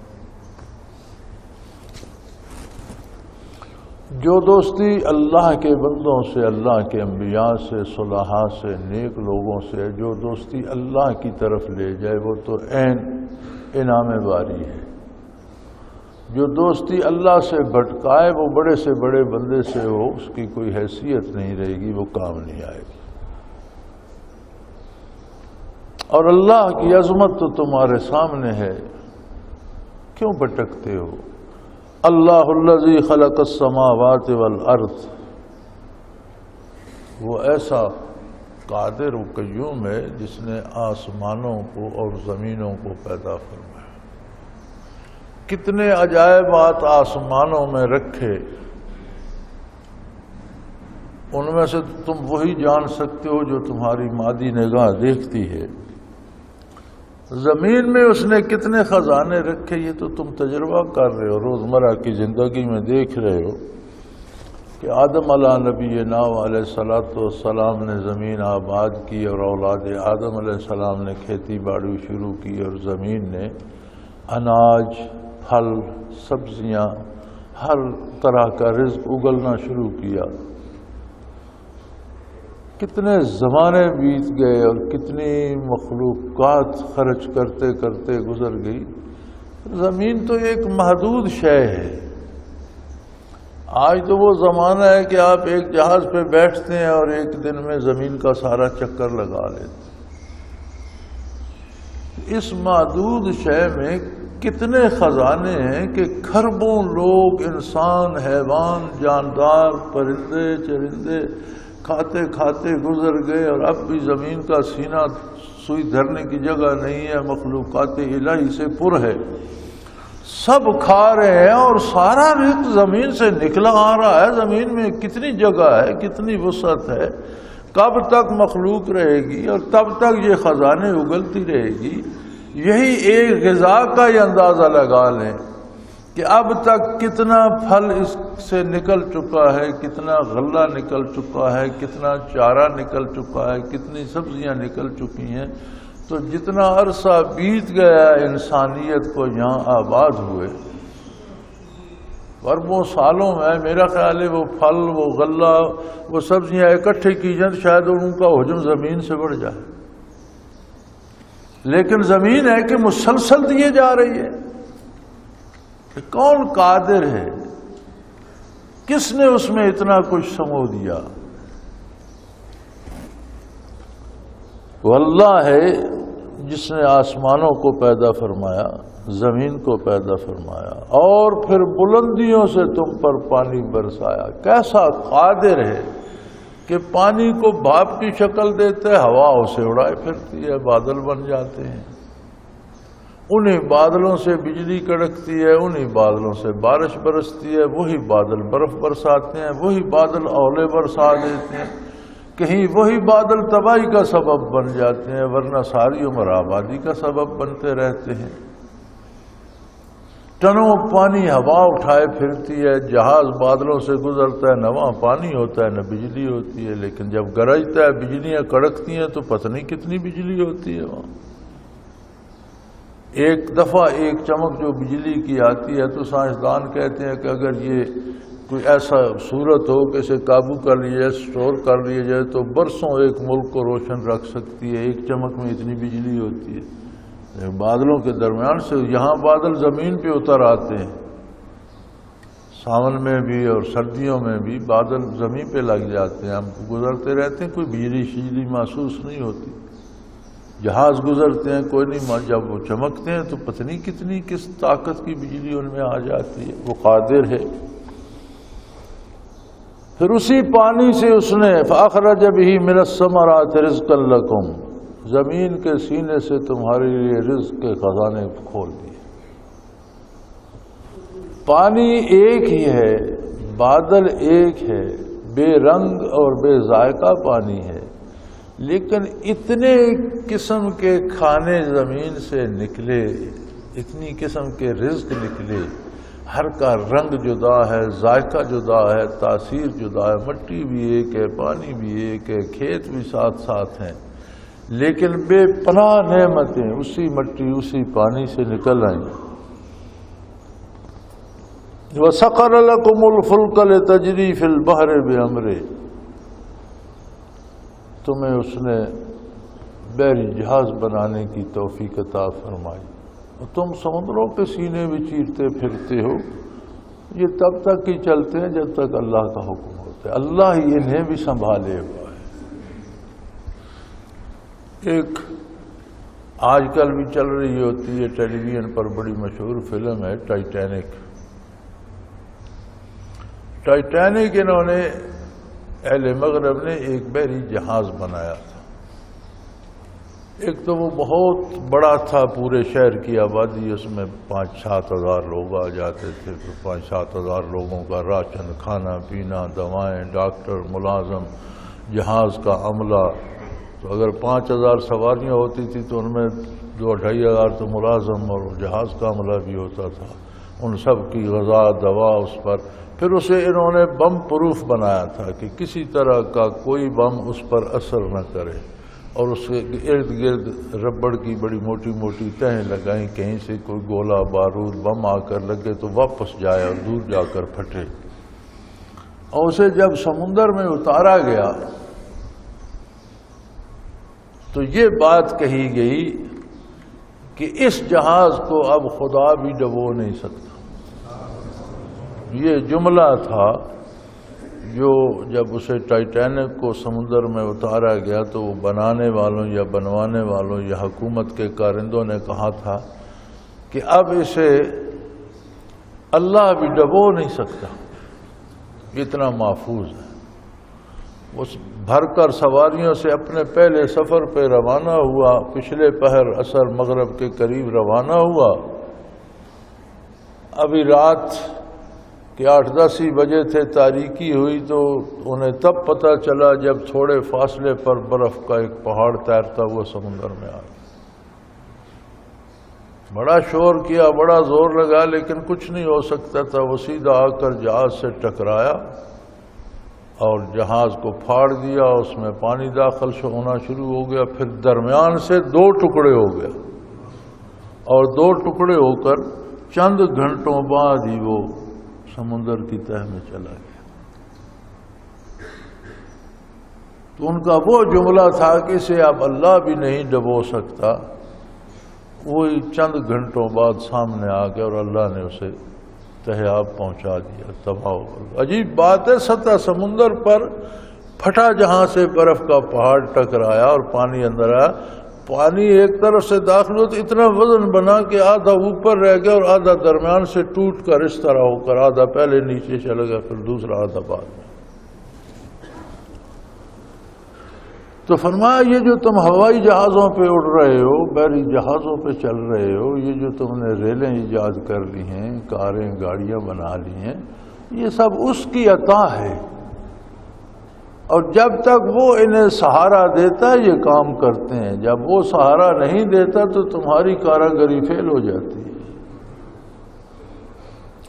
جو دوستی اللہ کے بندوں سے، اللہ کے انبیاء سے، صلحاء سے، نیک لوگوں سے، جو دوستی اللہ کی طرف لے جائے وہ تو عین انعام باری ہے۔ جو دوستی اللہ سے بھٹکائے وہ بڑے سے بڑے بندے سے ہو، اس کی کوئی حیثیت نہیں رہے گی، وہ کام نہیں آئے گی۔ اور اللہ کی عظمت تو تمہارے سامنے ہے، کیوں بھٹکتے ہو؟ اللہ الذی خلق السماوات والارض، وہ ایسا قادر و قیوم ہے جس نے آسمانوں کو اور زمینوں کو پیدا فرمایا۔ کتنے عجائبات آسمانوں میں رکھے، ان میں سے تم وہی جان سکتے ہو جو تمہاری مادی نگاہ دیکھتی ہے۔ زمین میں اس نے کتنے خزانے رکھے، یہ تو تم تجربہ کر رہے ہو، روزمرہ کی زندگی میں دیکھ رہے ہو کہ آدم علیہ نبینا علیہ السلام نے زمین آباد کی، اور اولاد آدم علیہ السلام نے کھیتی باڑی شروع کی، اور زمین نے اناج، پھل، سبزیاں، ہر طرح کا رزق اگلنا شروع کیا۔ کتنے زمانے بیت گئے اور کتنی مخلوقات خرچ کرتے کرتے گزر گئی۔ زمین تو ایک محدود شے ہے۔ آج تو وہ زمانہ ہے کہ آپ ایک جہاز پہ بیٹھتے ہیں اور ایک دن میں زمین کا سارا چکر لگا لیتے ہیں۔ اس محدود شے میں کتنے خزانے ہیں کہ کھربوں لوگ، انسان، حیوان، جاندار، پرندے، چرندے کھاتے کھاتے گزر گئے، اور اب بھی زمین کا سینہ سوئی دھرنے کی جگہ نہیں ہے، مخلوقات الہی سے پر ہے، سب کھا رہے ہیں، اور سارا رزق زمین سے نکلا آ رہا ہے۔ زمین میں کتنی جگہ ہے، کتنی وسعت ہے، کب تک مخلوق رہے گی اور تب تک یہ خزانے اگلتی رہے گی۔ یہی ایک غذا کا ہی اندازہ لگا لیں کہ اب تک کتنا پھل اس سے نکل چکا ہے، کتنا غلہ نکل چکا ہے، کتنا چارہ نکل چکا ہے، کتنی سبزیاں نکل چکی ہیں۔ تو جتنا عرصہ بیت گیا انسانیت کو یہاں آباد ہوئے، اربوں سالوں میں میرا خیال ہے وہ پھل، وہ غلہ، وہ سبزیاں اکٹھے کی جائیں شاید ان کا حجم زمین سے بڑھ جائے، لیکن زمین ہے کہ مسلسل دیے جا رہی ہے۔ کون قادر ہے؟ کس نے اس میں اتنا کچھ سمو دیا؟ وہ اللہ ہے جس نے آسمانوں کو پیدا فرمایا، زمین کو پیدا فرمایا، اور پھر بلندیوں سے تم پر پانی برسایا۔ کیسا قادر ہے کہ پانی کو بھاپ کی شکل دیتے ہے، ہوا اسے اڑائے پھرتی ہے، بادل بن جاتے ہیں، انہیں بادلوں سے بجلی کڑکتی ہے، انہیں بادلوں سے بارش برستی ہے، وہی بادل برف برساتے ہیں، وہی بادل اولے برسا دیتے ہیں، کہیں وہی بادل تباہی کا سبب بن جاتے ہیں، ورنہ ساری عمر آبادی کا سبب بنتے رہتے ہیں۔ ٹنوں پانی ہوا اٹھائے پھرتی ہے، جہاز بادلوں سے گزرتا ہے، نہ وہاں پانی ہوتا ہے نہ بجلی ہوتی ہے، لیکن جب گرجتا ہے بجلیاں کڑکتی ہیں تو پتہ نہیں کتنی بجلی ہوتی ہے وہاں۔ ایک دفعہ ایک چمک جو بجلی کی آتی ہے تو سائنسدان کہتے ہیں کہ اگر یہ کوئی ایسا صورت ہو کہ اسے قابو کر لیا جائے، سٹور کر لیا جائے، تو برسوں ایک ملک کو روشن رکھ سکتی ہے۔ ایک چمک میں اتنی بجلی ہوتی ہے۔ بادلوں کے درمیان سے یہاں بادل زمین پہ اتر آتے ہیں، ساون میں بھی اور سردیوں میں بھی بادل زمین پہ لگ جاتے ہیں، ہم گزرتے رہتے ہیں، کوئی بجلی شجلی محسوس نہیں ہوتی۔ جہاز گزرتے ہیں کوئی نہیں، جب وہ چمکتے ہیں تو پتہ نہیں کتنی کس طاقت کی بجلی ان میں آ جاتی ہے۔ وہ قادر ہے۔ پھر اسی پانی سے اس نے فَأَخْرَجَ بِهِ مِنَ الثَّمَرَاتِ رِزْقًا لَكُمْ، زمین کے سینے سے تمہارے لیے رزق کے خزانے کھول دیے۔ پانی ایک ہی ہے، بادل ایک ہے، بے رنگ اور بے ذائقہ پانی ہے، لیکن اتنے قسم کے کھانے زمین سے نکلے، اتنی قسم کے رزق نکلے، ہر کا رنگ جدا ہے، ذائقہ جدا ہے، تاثیر جدا ہے، مٹی بھی ایک ہے، پانی بھی ایک ہے، کھیت بھی ساتھ ساتھ ہیں، لیکن بے پناہ نعمتیں اسی مٹی اسی پانی سے نکل آئیں۔ وَسَخَرَ لَكُمُ الْفُلْكَ لِتَجْرِي فِي الْبَحْرِ بِأَمْرِهِ، تمہیں اس نے بحری جہاز بنانے کی توفیق عطا فرمائی، اور تم سمندروں پہ سینے بھی چیرتے پھرتے ہو، یہ تب تک ہی چلتے ہیں جب تک اللہ کا حکم ہوتا ہے، اللہ ہی انہیں بھی سنبھالے ہوا ہے۔ ایک آج کل بھی چل رہی ہوتی ہے ٹیلی ویژن پر، بڑی مشہور فلم ہے ٹائٹینک۔ ٹائٹینک انہوں نے اہل مغرب نے ایک بحری جہاز بنایا تھا۔ ایک تو وہ بہت بڑا تھا، پورے شہر کی آبادی اس میں 5-7 ہزار لوگ آ جاتے تھے، پھر 5-7 ہزار لوگوں کا راشن، کھانا پینا، دوائیں، ڈاکٹر، ملازم، جہاز کا عملہ۔ تو اگر 5000 سواریاں ہوتی تھی تو ان میں 2-2.5 ہزار تو ملازم اور جہاز کا عملہ بھی ہوتا تھا، ان سب کی غذا دوا اس پر۔ پھر اسے انہوں نے بم پروف بنایا تھا کہ کسی طرح کا کوئی بم اس پر اثر نہ کرے، اور اس کے ارد گرد ربڑ کی بڑی موٹی موٹی تہیں لگائیں، کہیں سے کوئی گولہ بارود بم آ کر لگے تو واپس جائے اور دور جا کر پھٹے۔ اور اسے جب سمندر میں اتارا گیا تو یہ بات کہی گئی کہ اس جہاز کو اب خدا بھی ڈبو نہیں سکتا۔ یہ جملہ تھا جو جب اسے ٹائٹینک کو سمندر میں اتارا گیا تو وہ بنانے والوں یا بنوانے والوں یا حکومت کے کارندوں نے کہا تھا کہ اب اسے اللہ بھی ڈبو نہیں سکتا، اتنا محفوظ ہے۔ وہ بھر کر سواریوں سے اپنے پہلے سفر پہ روانہ ہوا، پچھلے پہر عصر مغرب کے قریب روانہ ہوا۔ ابھی رات کہ 8-10 ہی بجے تھے، تاریکی ہوئی، تو انہیں تب پتہ چلا جب تھوڑے فاصلے پر برف کا ایک پہاڑ تیرتا ہوا سمندر میں آ گیا۔ بڑا شور کیا، بڑا زور لگا، لیکن کچھ نہیں ہو سکتا تھا۔ وہ سیدھا آ کر جہاز سے ٹکرایا اور جہاز کو پھاڑ دیا، اس میں پانی داخل ہونا شروع ہو گیا، پھر درمیان سے 2 ٹکڑے ہو گیا، اور 2 ٹکڑے ہو کر چند گھنٹوں بعد ہی وہ سمندر کی تہہ میں چلا گیا۔ تو ان کا وہ جملہ تھا کہ اسے اب اللہ بھی نہیں ڈبو سکتا، وہی چند گھنٹوں بعد سامنے آ گیا اور اللہ نے اسے تہہ آب پہنچا دیا، تباہ ہو گیا۔ عجیب بات ہے، سطح سمندر پر پھٹا جہاں سے برف کا پہاڑ ٹکرایا اور پانی اندر آیا، پانی ایک طرف سے داخل ہو تو اتنا وزن بنا کہ آدھا اوپر رہ گیا اور آدھا درمیان سے ٹوٹ کر اس طرح ہو کر آدھا پہلے نیچے چلا گیا، پھر دوسرا آدھا بعد میں۔ تو فرمایا یہ جو تم ہوائی جہازوں پہ اڑ رہے ہو، بحری جہازوں پہ چل رہے ہو، یہ جو تم نے ریلیں ایجاد کر لی ہیں، کاریں گاڑیاں بنا لی ہیں، یہ سب اس کی عطا ہے، اور جب تک وہ انہیں سہارا دیتا ہے یہ کام کرتے ہیں، جب وہ سہارا نہیں دیتا تو تمہاری کاراگری فیل ہو جاتی ہے۔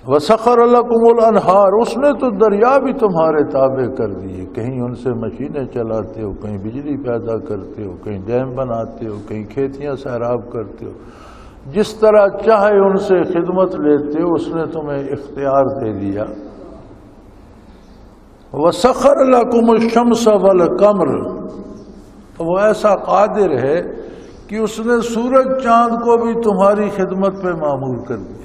وَسَخَرَ لَكُمُ الْأَنْهَارَ، اس نے تو دریا بھی تمہارے تابع کر دیے، کہیں ان سے مشینیں چلاتے ہو، کہیں بجلی پیدا کرتے ہو، کہیں ڈیم بناتے ہو، کہیں کھیتیاں سیراب کرتے ہو، جس طرح چاہے ان سے خدمت لیتے ہو، اس نے تمہیں اختیار دے دیا۔ وَسَخَرَ لَكُمُ الشَّمْسَ وَالْقَمَرَ، وہ ایسا قادر ہے کہ اس نے سورج چاند کو بھی تمہاری خدمت پہ مامور کر دیا۔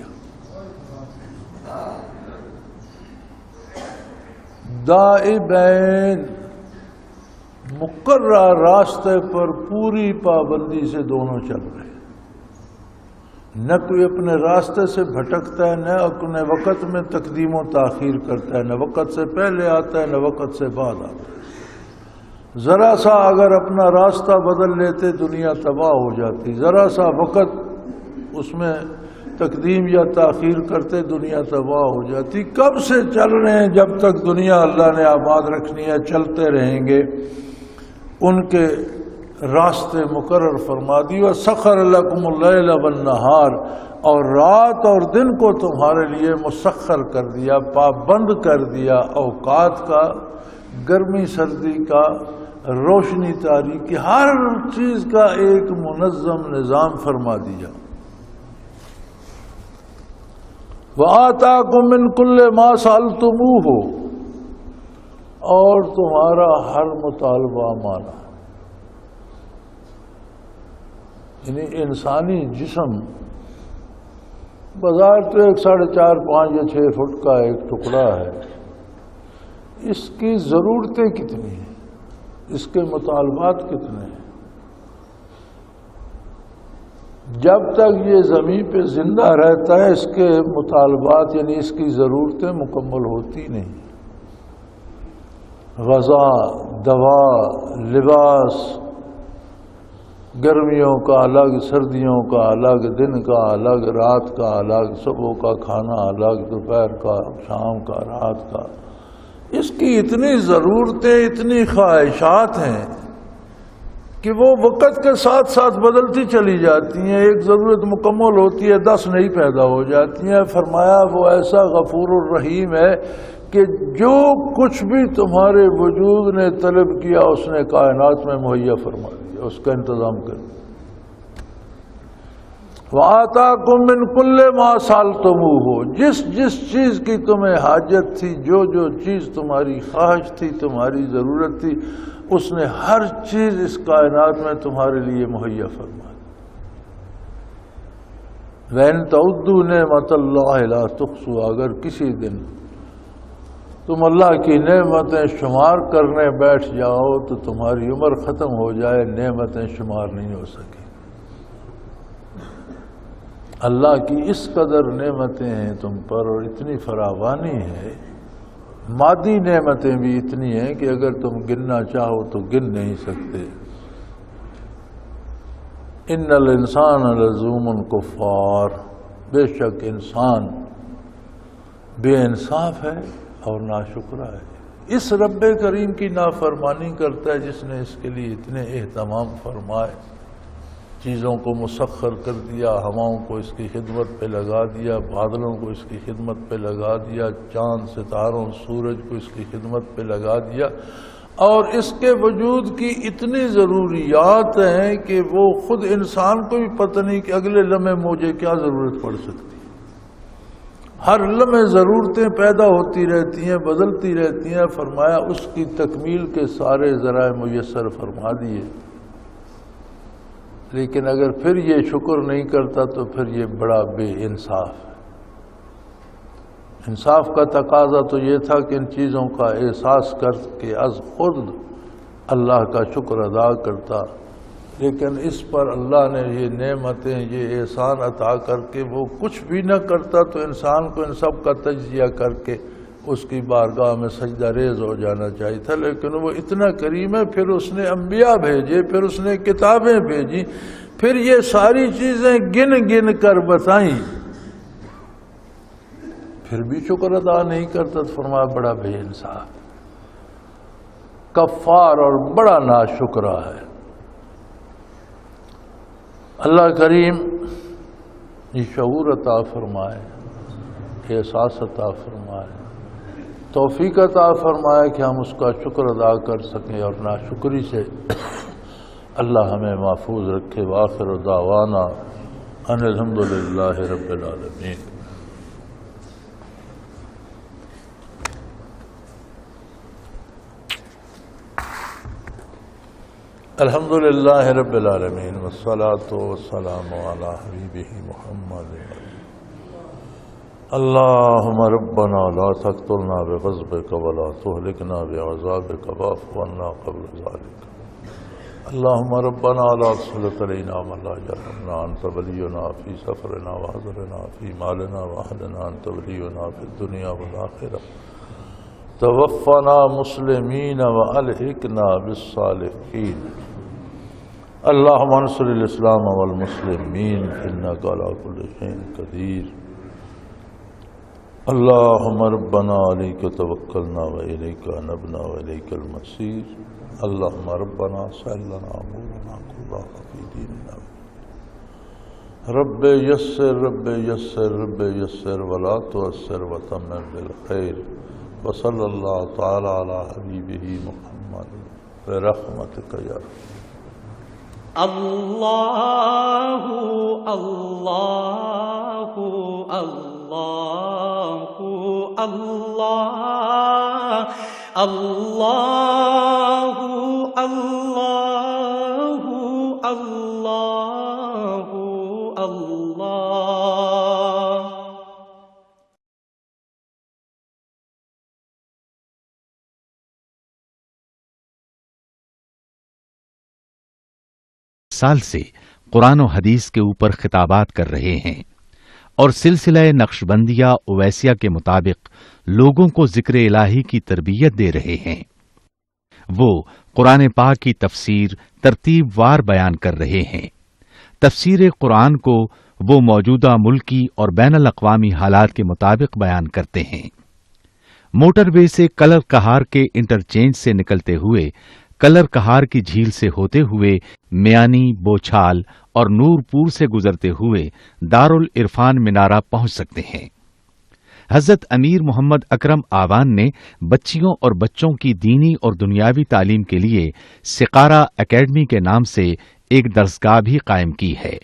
دائبین، مقررہ راستے پر پوری پابندی سے دونوں چل رہے ہیں، نہ کوئی اپنے راستے سے بھٹکتا ہے، نہ اپنے وقت میں تقدیم و تاخیر کرتا ہے، نہ وقت سے پہلے آتا ہے نہ وقت سے بعد آتا ہے۔ ذرا سا اگر اپنا راستہ بدل لیتے دنیا تباہ ہو جاتی، ذرا سا وقت اس میں تقدیم یا تاخیر کرتے دنیا تباہ ہو جاتی۔ کب سے چل رہے ہیں، جب تک دنیا اللہ نے آباد رکھنی ہے چلتے رہیں گے، ان کے راستے مقرر فرما دی۔ وَسَخَرَ لَكُمُ اللَّيْلَ وَالنَّهَارَ، اور رات اور دن کو تمہارے لیے مسخر کر دیا، پابند کر دیا، اوقات کا، گرمی سردی کا، روشنی تاریکی، ہر چیز کا ایک منظم نظام فرما دیا۔ وَآتَاكُم مِّن كُلِّ مَا سَأَلْتُمُوهُ، اور تمہارا ہر مطالبہ مانا. یعنی انسانی جسم بظاہر تو 4.5 5 یا 6 فٹ کا ایک ٹکڑا ہے، اس کی ضرورتیں کتنی ہیں، اس کے مطالبات کتنے ہیں. جب تک یہ زمین پہ زندہ رہتا ہے اس کے مطالبات یعنی اس کی ضرورتیں مکمل ہوتی نہیں. غذا، دوا، لباس، گرمیوں کا الگ، سردیوں کا الگ، دن کا الگ، رات کا الگ، صبح کا کھانا الگ، دوپہر کا، شام کا، رات کا. اس کی اتنی ضرورتیں، اتنی خواہشات ہیں کہ وہ وقت کے ساتھ ساتھ بدلتی چلی جاتی ہیں. ایک ضرورت مکمل ہوتی ہے 10 نئی پیدا ہو جاتی ہیں. فرمایا وہ ایسا غفور الرحیم ہے کہ جو کچھ بھی تمہارے وجود نے طلب کیا اس نے کائنات میں مہیا فرما دیا، اس کا انتظام کر دیا. وَآتَاكُم مِّن كُلِّ مَا سَأَلْتُمُوهُ، جس جس چیز کی تمہیں حاجت تھی، جو جو چیز تمہاری خواہش تھی، تمہاری ضرورت تھی، اس نے ہر چیز اس کائنات میں تمہارے لیے مہیا فرما دی. وَإِن تَعُدُّوا نِعْمَتَ اللَّهِ لَا تُحْصُوهَا، اگر کسی دن تم اللہ کی نعمتیں شمار کرنے بیٹھ جاؤ تو تمہاری عمر ختم ہو جائے، نعمتیں شمار نہیں ہو سکیں. اللہ کی اس قدر نعمتیں ہیں تم پر اور اتنی فراوانی ہے، مادی نعمتیں بھی اتنی ہیں کہ اگر تم گننا چاہو تو گن نہیں سکتے. ان الانسان لظلوم کفار، بے شک انسان بے انصاف ہے اور ناشکرا ہے. اس رب کریم کی نافرمانی کرتا ہے جس نے اس کے لیے اتنے اہتمام فرمائے، چیزوں کو مسخر کر دیا، ہواؤں کو اس کی خدمت پہ لگا دیا، بادلوں کو اس کی خدمت پہ لگا دیا، چاند، ستاروں، سورج کو اس کی خدمت پہ لگا دیا، اور اس کے وجود کی اتنی ضروریات ہیں کہ وہ خود انسان کو بھی پتہ نہیں کہ اگلے لمحے مجھے کیا ضرورت پڑ سکتی. ہر لمحے ضرورتیں پیدا ہوتی رہتی ہیں، بدلتی رہتی ہیں. فرمایا اس کی تکمیل کے سارے ذرائع میسر فرما دیے، لیکن اگر پھر یہ شکر نہیں کرتا تو پھر یہ بڑا بے انصاف ہے. انصاف کا تقاضا تو یہ تھا کہ ان چیزوں کا احساس کر کے از خود اللہ کا شکر ادا کرتا، لیکن اس پر اللہ نے یہ نعمتیں، یہ احسان عطا کر کے وہ کچھ بھی نہ کرتا تو انسان کو ان سب کا تجزیہ کر کے اس کی بارگاہ میں سجدہ ریز ہو جانا چاہیے تھا. لیکن وہ اتنا کریم ہے، پھر اس نے انبیاء بھیجے، پھر اس نے کتابیں بھیجی، پھر یہ ساری چیزیں گن گن کر بتائیں، پھر بھی شکر ادا نہیں کرتا. تو فرمایا بڑا بے انصاف، کفار اور بڑا ناشکرا ہے. اللہ کریم یہ شعور عطا فرمائے، احساس عطا فرمائے، توفیق عطا فرمائے کہ ہم اس کا شکر ادا کر سکیں اور ناشکری سے اللہ ہمیں محفوظ رکھے. وآخر دعوانا ان الحمدللہ رب العالمین. الحمدللہ رب العالمین والصلاة والسلام علی حبیبہ محمد. اللہم ربنا لا تقتلنا بغضبک ولا تہلکنا بعذابک واعف عنا قبل ذلک. اللہم ربنا لا تسلط علینا من لا یرحمنا، انت ولینا فی سفرنا وحضرنا فی مالنا واہلنا، انت ولینا فی الدنیا والآخرہ. توفنا مسلمین والحقنا بالصالحین. اللہم انصر الاسلام والمسلمین انک علی کل شیء قدیر. اللہم ربنا علیک توکلنا والیک انبنا والیک المصیر. اللہم ربنا سہل لنا امورنا کلها فی دیننا. رب یسر رب یسر رب یسر ولا تعسر وتمم بالخیر. وصلی اللہ تعالی علی حبیبہ محمد برحمتک یا رب. اللہ اللہ اللہ سال سے قرآن و حدیث کے اوپر خطابات کر رہے ہیں اور سلسلہ نقشبندیہ اویسیہ کے مطابق لوگوں کو ذکر الہی کی تربیت دے رہے ہیں۔ وہ قرآن پاک کی تفسیر ترتیب وار بیان کر رہے ہیں۔ تفسیر قرآن کو وہ موجودہ ملکی اور بین الاقوامی حالات کے مطابق بیان کرتے ہیں۔ موٹر وے سے کلر کہار کے انٹرچینج سے نکلتے ہوئے کلر کہار کی جھیل سے ہوتے ہوئے میانی، بوچھال اور نور پور سے گزرتے ہوئے دارالعرفان منارہ پہنچ سکتے ہیں۔ حضرت امیر محمد اکرم آوان نے بچیوں اور بچوں کی دینی اور دنیاوی تعلیم کے لیے سقارہ اکیڈمی کے نام سے ایک درسگاہ بھی قائم کی ہے،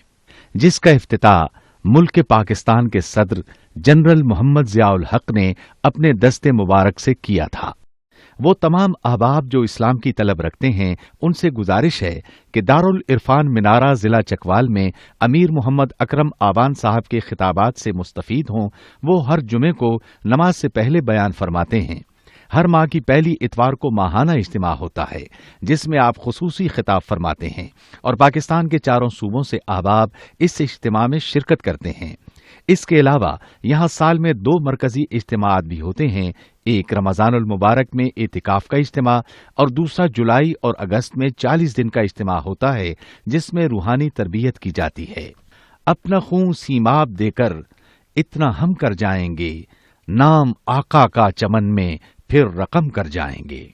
جس کا افتتاح ملک پاکستان کے صدر جنرل محمد ضیاء الحق نے اپنے دست مبارک سے کیا تھا۔ وہ تمام احباب جو اسلام کی طلب رکھتے ہیں ان سے گزارش ہے کہ دارالعرفان منارہ ضلع چکوال میں امیر محمد اکرم آوان صاحب کے خطابات سے مستفید ہوں۔ وہ ہر جمعے کو نماز سے پہلے بیان فرماتے ہیں۔ ہر ماہ کی پہلی اتوار کو ماہانہ اجتماع ہوتا ہے جس میں آپ خصوصی خطاب فرماتے ہیں اور پاکستان کے چاروں صوبوں سے احباب اس اجتماع میں شرکت کرتے ہیں۔ اس کے علاوہ یہاں سال میں 2 مرکزی اجتماعات بھی ہوتے ہیں، ایک رمضان المبارک میں اعتکاف کا اجتماع اور دوسرا جولائی اور اگست میں 40 دن کا اجتماع ہوتا ہے جس میں روحانی تربیت کی جاتی ہے۔ اپنا خون سیماب دے کر اتنا ہم کر جائیں گے، نام آقا کا چمن میں پھر رقم کر جائیں گے۔